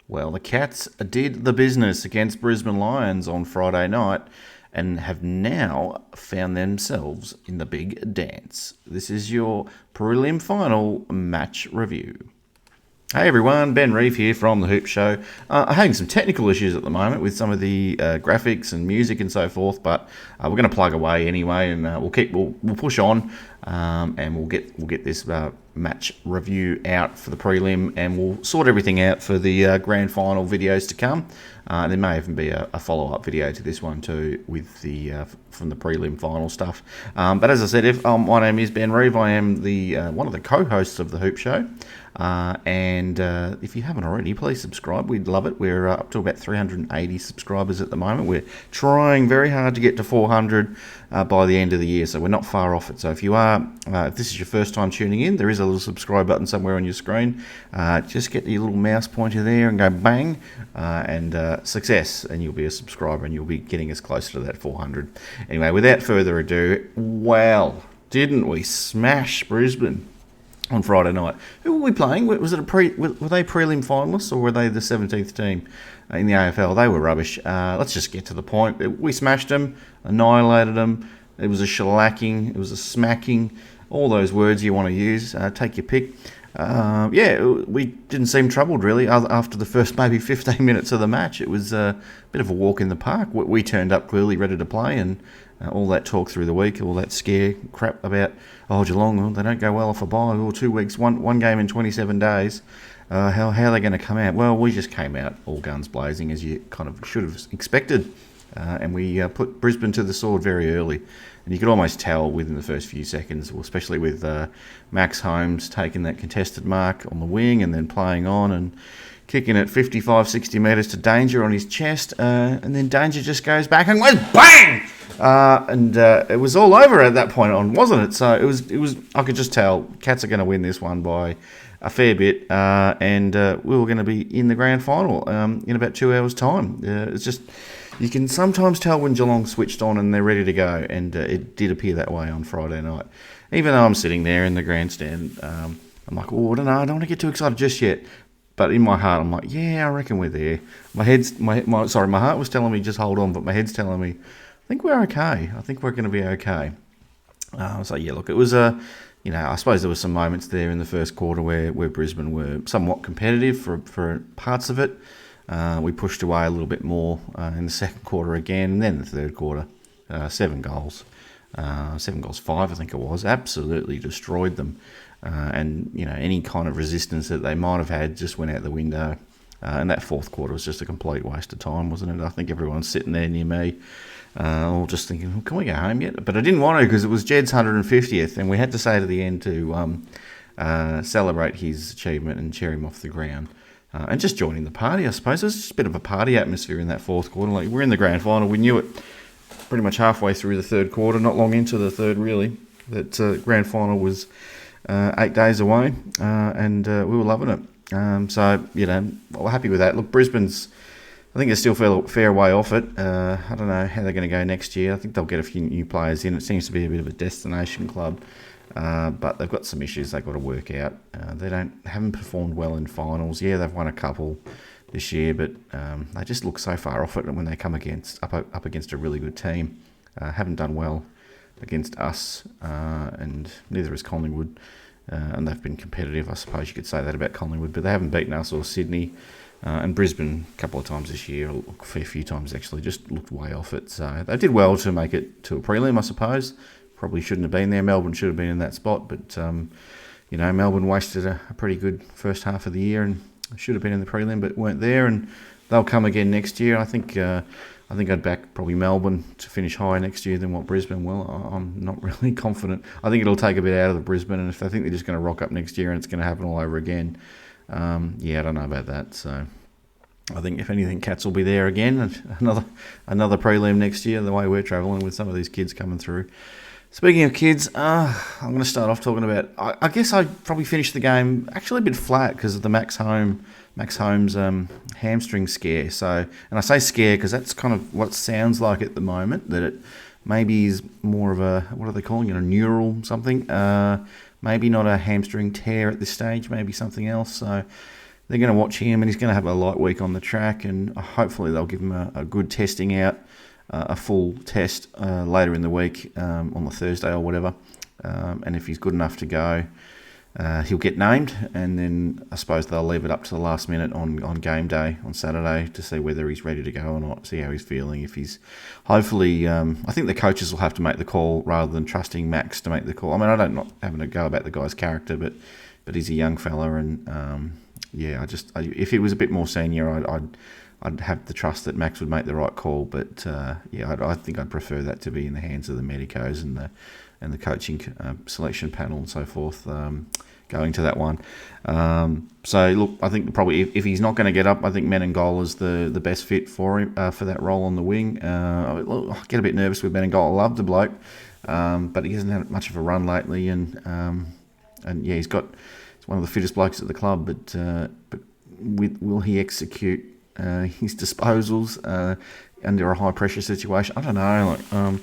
Well, the Cats did the business against Brisbane Lions on Friday night and have now found themselves in the big dance. This is your prelim final match review. Hey everyone, Ben Reeve here from The Hoop Show. I'm having some technical issues at the moment with some of the graphics and music and so forth, but we're going to plug away anyway, and we'll push on, and we'll get this match review out for the prelim, and we'll sort everything out for the grand final videos to come. There may even be a follow-up video to this one too, with the from the prelim final stuff. But as I said, my name is Ben Reeve. I am the one of the co-hosts of The Hoop Show. And if you haven't already, please subscribe. We'd love it. We're up to about 380 subscribers at the moment. We're trying very hard to get to 400 by the end of the year, so we're not far off it. So if you are, if this is your first time tuning in, there is a little subscribe button somewhere on your screen. Just get your little mouse pointer there and go bang, and success, and you'll be a subscriber, and you'll be getting us closer to that 400. Anyway, without further ado, well, didn't we smash Brisbane on Friday night? Who were we playing? Was it were they prelim finalists, or were they the 17th team in the AFL? They were rubbish. Let's just get to the point. We smashed them, annihilated them. It was a shellacking. It was a smacking. All those words you want to use. Take your pick. We didn't seem troubled really after the first maybe 15 minutes of the match. It was a bit of a walk in the park. We turned up clearly ready to play, and all that talk through the week, all that scare crap about, Geelong, they don't go well off a bye, or 2 weeks, one game in 27 days. How are they going to come out? Well, we just came out all guns blazing, as you kind of should have expected. And we put Brisbane to the sword very early. And you could almost tell within the first few seconds, especially with Max Holmes taking that contested mark on the wing and then playing on and kicking it 55, 60 metres to Danger on his chest. And then Danger just goes back and goes bang! It was all over at that point on, wasn't it? So it was. I could just tell Cats are going to win this one by a fair bit, and we were going to be in the grand final in about 2 hours' time. It's just, you can sometimes tell when Geelong switched on and they're ready to go, and it did appear that way on Friday night. Even though I'm sitting there in the grandstand, I'm like, I don't know, I don't want to get too excited just yet. But in my heart, I'm like, yeah, I reckon we're there. My heart was telling me just hold on, but my head's telling me, I think we're okay. I think we're going to be okay. Look, it was I suppose there were some moments there in the first quarter where Brisbane were somewhat competitive for parts of it. We pushed away a little bit more in the second quarter again, and then the third quarter, 7 goals. 7 goals, 5 I think it was, absolutely destroyed them. Any kind of resistance that they might have had just went out the window. And that fourth quarter was just a complete waste of time, wasn't it? I think everyone's sitting there near me, all just thinking, well, can we go home yet? But I didn't want to, because it was Jed's 150th, and we had to say to the end to celebrate his achievement and cheer him off the ground. And just joining the party, I suppose. It was just a bit of a party atmosphere in that fourth quarter. Like, we're in the grand final. We knew it pretty much halfway through the third quarter, not long into the third, really, that grand final was 8 days away, and we were loving it. We're happy with that. Look, I think they're still fair way off it. I don't know how they're going to go next year. I think they'll get a few new players in. It seems to be a bit of a destination club, but they've got some issues they've got to work out. They haven't performed well in finals. Yeah, they've won a couple this year, but they just look so far off it when they come up against a really good team. Haven't done well against us, and neither has Collingwood. And they've been competitive. I suppose you could say that about Collingwood, but they haven't beaten us or Sydney. And Brisbane a couple of times this year, a fair few times actually, just looked way off it. So they did well to make it to a prelim, I suppose. Probably shouldn't have been there. Melbourne should have been in that spot, but Melbourne wasted a pretty good first half of the year and should have been in the prelim, but weren't there. And they'll come again next year. I think I'd back probably Melbourne to finish higher next year than what Brisbane will. I'm not really confident. I think it'll take a bit out of the Brisbane, and if they think they're just going to rock up next year and it's going to happen all over again, I don't know about that. So I think if anything, Cats will be there again. Another prelim next year, the way we're travelling with some of these kids coming through. Speaking of kids, I'm going to start off talking about, I guess I probably finished the game actually a bit flat because of the Max Holmes hamstring scare. So, and I say scare because that's kind of what it sounds like at the moment, that it maybe is more of a, what are they calling it, a neural something. Maybe not a hamstring tear at this stage, maybe something else. So they're going to watch him, and he's going to have a light week on the track, and hopefully they'll give him a good testing out, a full test later in the week on the Thursday or whatever. And if he's good enough to go, he'll get named, and then I suppose they'll leave it up to the last minute on game day on Saturday to see whether he's ready to go or not, see how he's feeling. If he's hopefully, I think the coaches will have to make the call rather than trusting Max to make the call. I mean, I don't not having a go about the guy's character, but he's a young fella, and if he was a bit more senior, I'd have the trust that Max would make the right call. But I think I'd prefer that to be in the hands of the medicos and the coaching selection panel and so forth, going to that one. So look, I think probably if he's not going to get up, I think Menengola is the best fit for him for that role on the wing. I get a bit nervous with Menengola. I love the bloke, but he hasn't had much of a run lately, and he's one of the fittest blokes at the club. But will he execute his disposals under a high pressure situation? I don't know.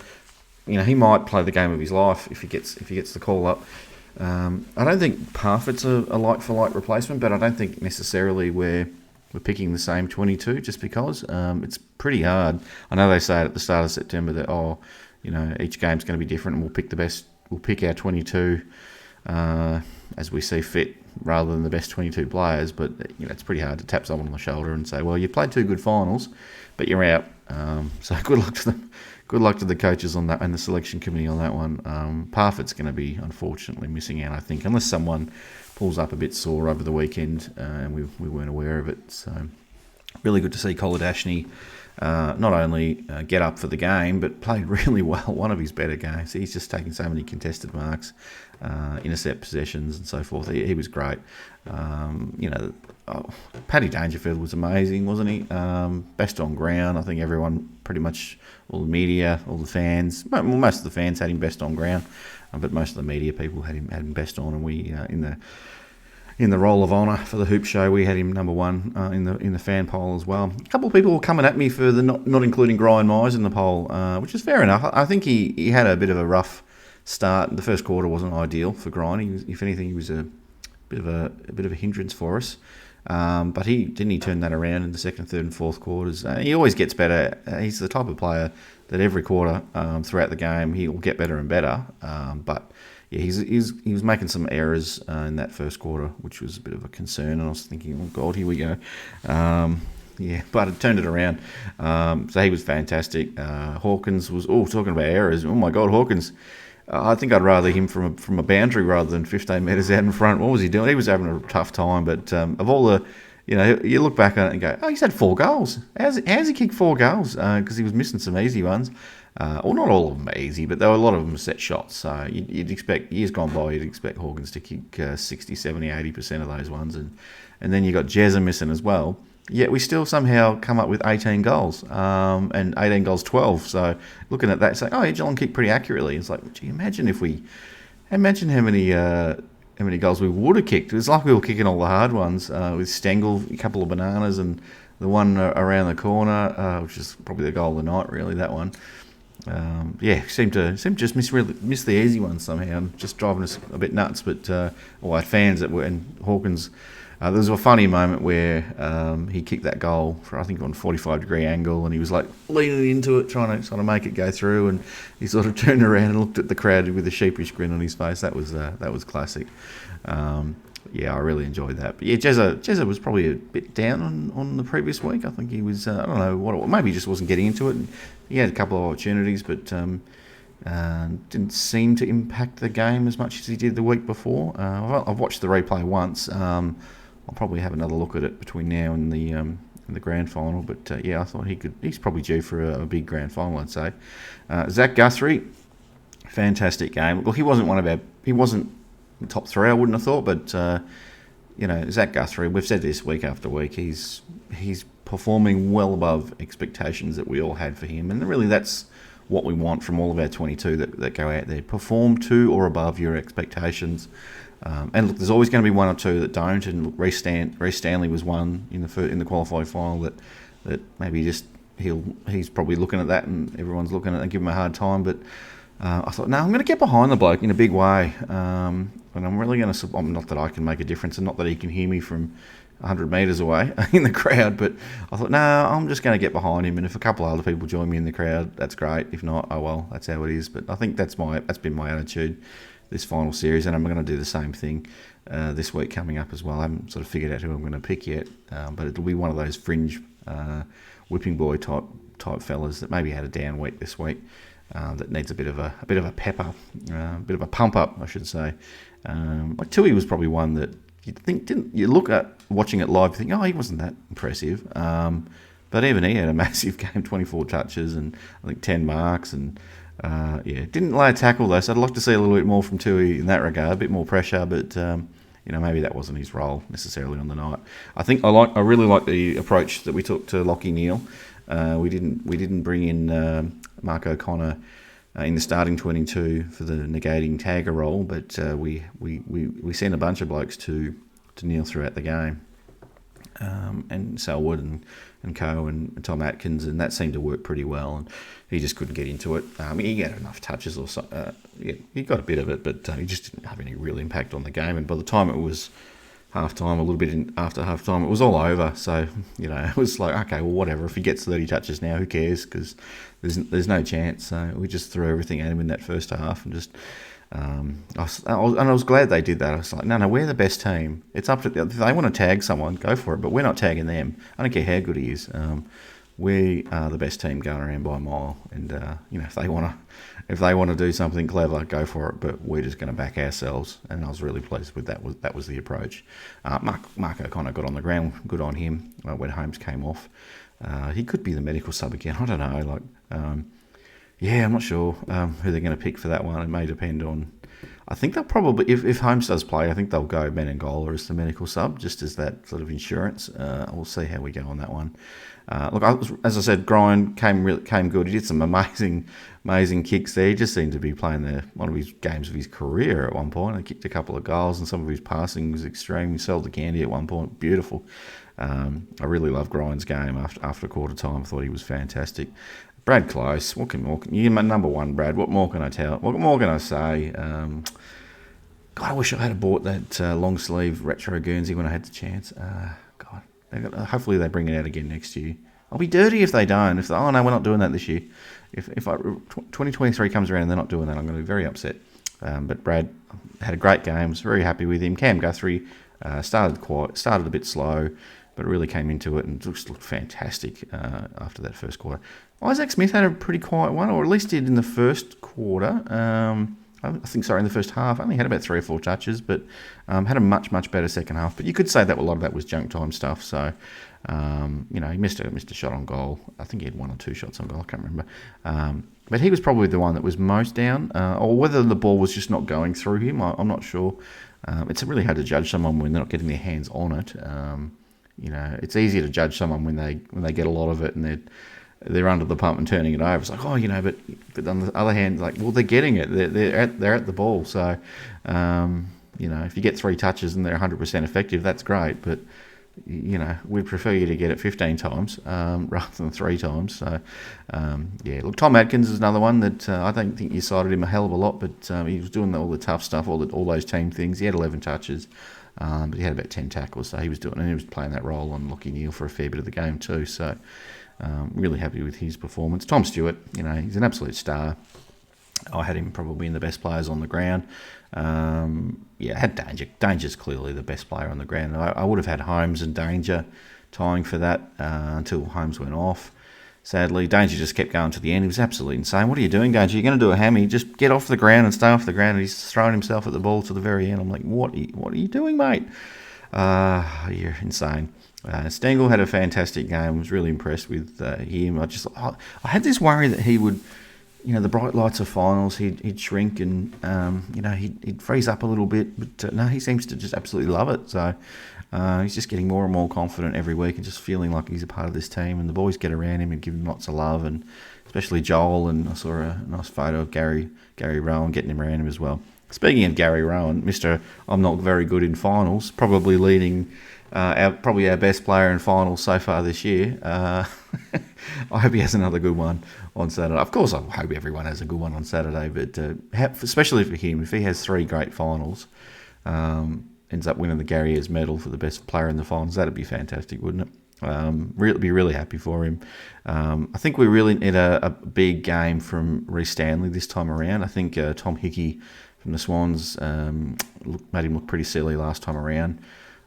He might play the game of his life if he gets the call up. I don't think Parfitt's a like-for-like replacement, but I don't think necessarily we're picking the same 22 just because. It's pretty hard. I know they say at the start of September that, each game's going to be different and we'll pick our 22 as we see fit rather than the best 22 players, but it's pretty hard to tap someone on the shoulder and say, well, you played 2 good finals, but you're out. So good luck to them. Good luck to the coaches on that and the selection committee on that one. Parfitt's going to be unfortunately missing out, I think, unless someone pulls up a bit sore over the weekend and we weren't aware of it. So really good to see Koladashny not only get up for the game, but played really well. One of his better games. He's just taking so many contested marks, intercept possessions and so forth. He was great. Paddy Dangerfield was amazing, wasn't he? Best on ground. I think everyone, pretty much all the media, all the fans, most of the fans had him best on ground, but most of the media people had him best on, and we in the Roll of Honour for the Hoop Show, we had him number 1 in the fan poll as well. A couple of people were coming at me for the not including Brian Myers in the poll, which is fair enough. I think he had a bit of a rough start. The first quarter wasn't ideal for Grind. If anything, he was a bit of a hindrance for us. But he turned that around in the second, third, and fourth quarters. He always gets better. He's the type of player that every quarter throughout the game he will get better and better. But yeah, he was making some errors in that first quarter, which was a bit of a concern. And I was thinking, oh God, here we go. But it turned it around. So he was fantastic. Hawkins was talking about errors. Oh my God, Hawkins. I think I'd rather him from a boundary rather than 15 metres out in front. What was he doing? He was having a tough time. But of all the, you look back on it and go, oh, he's had 4 goals. How's he kicked 4 goals? Because he was missing some easy ones. Well, not all of them easy, but there were a lot of them set shots. So you'd expect, years gone by, you'd expect Hawkins to kick 60, 70, 80% of those ones. And then you got Jezza missing as well. Yet we still somehow come up with 18 goals and 18 goals 12. So looking at that, it's like, oh, yeah, Geelong kicked pretty accurately. It's like, gee, imagine how many goals we would have kicked. It was like we were kicking all the hard ones with Stengel, a couple of bananas, and the one around the corner, which is probably the goal of the night, really, that one. Seemed to just miss the easy ones somehow, just driving us a bit nuts. But our fans that were, and Hawkins. There was a funny moment where he kicked that goal for, I think, on a 45-degree angle, and he was like leaning into it, trying to sort of make it go through, and he sort of turned around and looked at the crowd with a sheepish grin on his face. That was classic. I really enjoyed that. But yeah, Jezza was probably a bit down on the previous week. I think he was, I don't know, maybe he just wasn't getting into it. And he had a couple of opportunities, but didn't seem to impact the game as much as he did the week before. I've watched the replay once. I'll probably have another look at it between now and the grand final. But I thought he's probably due for a big grand final, I'd say. Zach Guthrie, fantastic game. Look, he wasn't top 3, I wouldn't have thought, but Zach Guthrie, we've said this week after week, he's performing well above expectations that we all had for him, and really that's what we want from all of our 22 that go out there. Perform to or above your expectations. And look, there's always going to be one or two that don't. And Reece Stanley was one in the qualifying final that maybe he's probably looking at that, and everyone's looking at it and giving him a hard time. But I thought, no, I'm going to get behind the bloke in a big way, and I'm really going to. Not that I can make a difference, and not that he can hear me from 100 metres away in the crowd, but I thought, no, I'm just going to get behind him, and if a couple of other people join me in the crowd, that's great. If not, oh well, that's how it is. But I think that's been my attitude this final series, and I'm going to do the same thing this week coming up as well. I haven't sort of figured out who I'm going to pick yet, but it'll be one of those fringe whipping boy type fellas that maybe had a down week this week, that needs a bit of a pepper, a bit of a pump up, I should say. Like Tui was probably one that you look at watching it live, you think, oh, he wasn't that impressive. But even he had a massive game, 24 touches and I think 10 marks, and didn't lay a tackle though. So I'd like to see a little bit more from Tui in that regard, a bit more pressure, but maybe that wasn't his role necessarily on the night. I really like the approach that we took to Lachie Neale. We didn't bring in Mark O'Connor in the starting 22 for the negating tagger role, but we sent a bunch of blokes to Neale throughout the game, and Selwood and Co and Tom Adkins, and that seemed to work pretty well. And he just couldn't get into it. He had enough touches, or so. He got a bit of it, but he just didn't have any real impact on the game. And by the time it was half-time, a little bit after half-time, it was all over. So, it was like, okay, well, whatever. If he gets 30 touches now, who cares? Because there's no chance. So we just threw everything at him in that first half, and just I was glad they did that. I was like, no, we're the best team. It's up to them. If they want to tag someone, go for it. But we're not tagging them. I don't care how good he is. We are the best team going around by a mile. And if they want to do something clever, go for it. But we're just going to back ourselves. And I was really pleased with that. That was the approach. Mark O'Connor got on the ground. Good on him when Holmes came off. He could be the medical sub again. I don't know. I'm not sure who they're going to pick for that one. It may depend on. I think they'll probably, if Holmes does play, I think they'll go Menengola as the medical sub, just as that sort of insurance. We'll see how we go on that one. As I said, Grind came good. He did some amazing kicks there. He just seemed to be playing one of his games of his career at one point. He kicked a couple of goals, and some of his passing was extreme. He sold the candy at one point. Beautiful. I really love Grind's game after quarter time. I thought he was fantastic. Brad Close, you're my number one, Brad. What more can I tell? What more can I say? God, I wish I had bought that long sleeve retro Guernsey when I had the chance. Hopefully they bring it out again next year. I'll be dirty if they don't. Oh no, we're not doing that this year. If 2023 comes around and they're not doing that, I'm going to be very upset. But Brad had a great game. Was very happy with him. Cam Guthrie started a bit slow, but really came into it and just looked fantastic after that first quarter. Isaac Smith had a pretty quiet one, or at least did in the first quarter. In the first half. Only had about 3 or 4 touches, but had a much, much better second half. But you could say that a lot of that was junk time stuff. So, he missed a shot on goal. I think he had 1 or 2 shots on goal. I can't remember. But he was probably the one that was most down, or whether the ball was just not going through him. I'm not sure. It's really hard to judge someone when they're not getting their hands on it. It's easier to judge someone when they get a lot of it and they're under the pump and turning it over. It's like, but on the other hand, like, well, they're getting it. They're at the ball. So, if you get 3 touches and they're 100% effective, that's great. But we'd prefer you to get it 15 times rather than 3 times. So, Look, Tom Adkins is another one that I don't think you cited him a hell of a lot, but he was doing all the tough stuff, all those team things. He had 11 touches. But he had about 10 tackles, so he was playing that role on Lachie Neale for a fair bit of the game too. So really happy with his performance. Tom Stewart, he's an absolute star. I had him probably in the best players on the ground. Had Danger. Danger's clearly the best player on the ground. I would have had Holmes and Danger tying for that until Holmes went off. Sadly, Danger just kept going to the end. He was absolutely insane. What are you doing, Danger? You're going to do a hammy. Just get off the ground and stay off the ground. And he's throwing himself at the ball to the very end. I'm like, what are you doing, mate? You're insane. Stengel had a fantastic game. I was really impressed with him. I had this worry that he would, the bright lights of finals, he'd shrink and, he'd freeze up a little bit. But no, he seems to just absolutely love it. So he's just getting more and more confident every week and just feeling like he's a part of this team. And the boys get around him and give him lots of love, and especially Joel. And I saw a nice photo of Gary Rowan getting him around him as well. Speaking of Gary Rowan, Mr. I'm not very good in finals, probably leading our best player in finals so far this year. I hope he has another good one on Saturday. Of course, I hope everyone has a good one on Saturday, but especially for him, if he has 3 great finals, ends up winning the Gary Ayres medal for the best player in the finals. That'd be fantastic, wouldn't it? Be really happy for him. I think we really need a big game from Reece Stanley this time around. I think Tom Hickey from the Swans made him look pretty silly last time around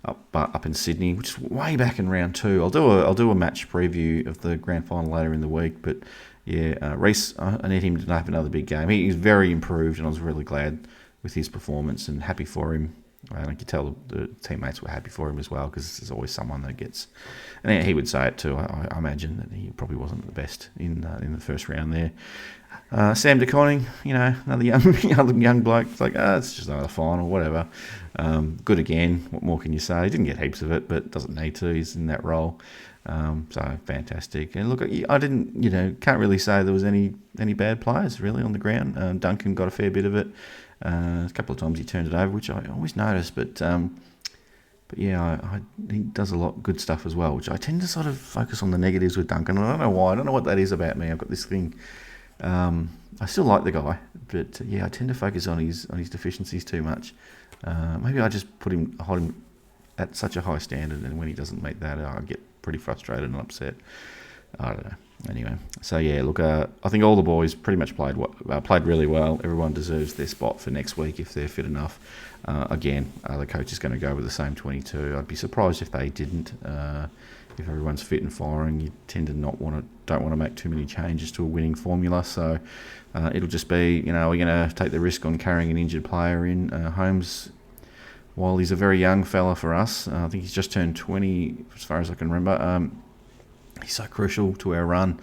up in Sydney, which is way back in round 2. I'll do a match preview of the grand final later in the week, but yeah, Reece, I need him to have another big game. He's very improved, and I was really glad with his performance and happy for him. And I could tell the teammates were happy for him as well, because there's always someone that gets, and he would say it too. I imagine that he probably wasn't the best in the first round there. Sam De Koning, another young bloke. It's like, it's just another final, whatever. Good again. What more can you say? He didn't get heaps of it, but doesn't need to. He's in that role. So fantastic. And look, I didn't, can't really say there was any bad players really on the ground. Duncan got a fair bit of it. A couple of times he turned it over, which I always notice, but yeah, he does a lot of good stuff as well, which I tend to sort of focus on the negatives with Duncan. I don't know why. I don't know what that is about me. I've got this thing. I still like the guy, but yeah, I tend to focus on his deficiencies too much. Maybe I just hold him at such a high standard, and when he doesn't meet that, I get pretty frustrated and upset. I don't know. Anyway, so yeah, look, I think all the boys pretty much played really well. Everyone deserves their spot for next week if they're fit enough. Again, the coach is going to go with the same 22. I'd be surprised if they didn't. If everyone's fit and firing, you tend to don't want to make too many changes to a winning formula. So it'll just be, we're going to take the risk on carrying an injured player in. Holmes, while he's a very young fella for us, I think he's just turned 20 as far as I can remember. He's so crucial to our run,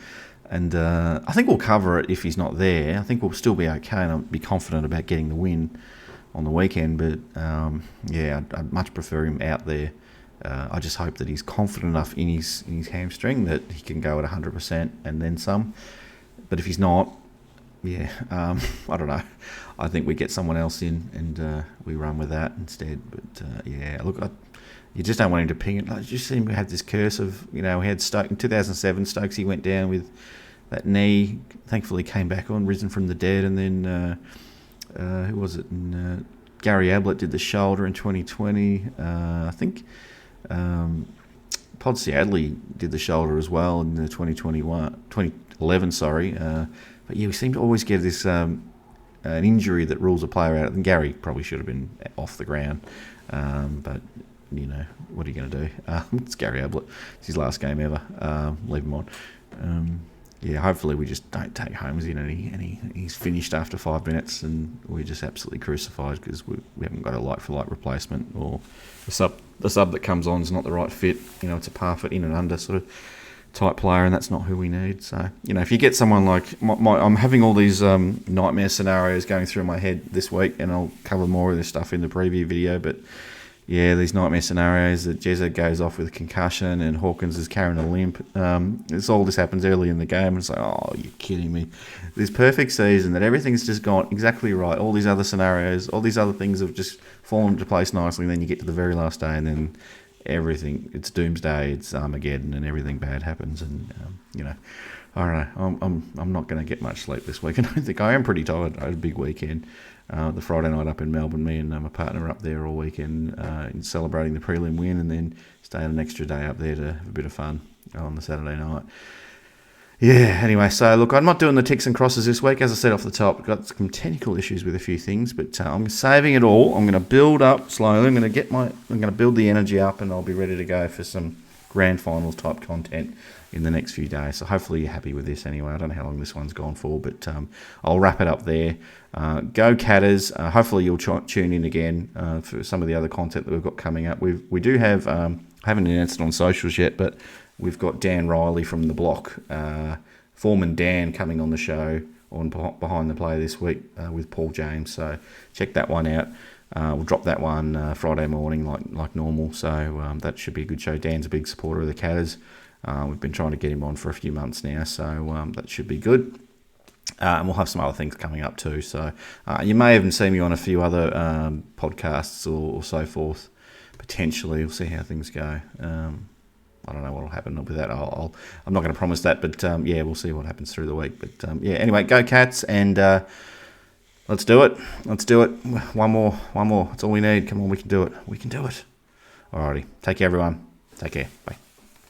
and I think we'll cover it if he's not there. I think we'll still be okay, and I'll be confident about getting the win on the weekend. But yeah, I'd much prefer him out there. I just hope that he's confident enough in his hamstring that he can go at 100% and then some. But if he's not, yeah, I don't know. I think we get someone else in and we run with that instead. But yeah, look, you just don't want him to ping it. Like, you seem to have this curse of, we had Stokes in 2007. Stokes, he went down with that knee. Thankfully, came back on, risen from the dead, and then who was it? And, Gary Ablett did the shoulder in 2020. I think Podsiadly did the shoulder as well in the 2011. Sorry, but yeah, we seem to always get this an injury that rules a player out. And Gary probably should have been off the ground, but. What are you going to do? It's Gary Ablett. It's his last game ever. Leave him on. Yeah, hopefully we just don't take Holmes in and he's finished after 5 minutes and we're just absolutely crucified because we haven't got a like-for-like replacement, or the sub that comes on is not the right fit. It's a par-fit in and under sort of type player, and that's not who we need. So, if you get someone like I'm having all these nightmare scenarios going through my head this week, and I'll cover more of this stuff in the preview video, but yeah, these nightmare scenarios that Jezza goes off with a concussion and Hawkins is carrying a limp. This happens early in the game, and it's like, oh, you're kidding me. This perfect season that everything's just gone exactly right. All these other scenarios, all these other things have just fallen into place nicely, and then you get to the very last day, and then everything, it's doomsday, it's Armageddon, and everything bad happens. And, I don't know. I'm not going to get much sleep this week. I don't think I am pretty tired. I had a big weekend. The Friday night up in Melbourne, me and my partner were up there all weekend celebrating the prelim win, and then stayed an extra day up there to have a bit of fun on the Saturday night. Yeah, anyway, so look, I'm not doing the ticks and crosses this week. As I said off the top, got some technical issues with a few things, but I'm saving it all. I'm going to build up slowly. I'm going to build the energy up, and I'll be ready to go for some grand finals type content in the next few days. So hopefully you're happy with this anyway. I don't know how long this one's gone for, but I'll wrap it up there. Go Catters. Hopefully you'll tune in again for some of the other content that we've got coming up. We do have, I haven't announced it on socials yet, but we've got Dan Riley from The Block, Foreman Dan, coming on the show on Behind the Play this week with Paul James. So check that one out. We'll drop that one Friday morning like normal. So that should be a good show. Dan's a big supporter of the Catters. We've been trying to get him on for a few months now, so that should be good. And we'll have some other things coming up too. So you may even see me on a few other podcasts or so forth, potentially. We'll see how things go. I don't know what will happen with that. I'm not going to promise that, but yeah, we'll see what happens through the week. But yeah, anyway, go Cats, and Let's do it. Let's do it. One more. That's all we need. Come on, we can do it. We can do it. Alrighty. Take care, everyone. Take care. Bye.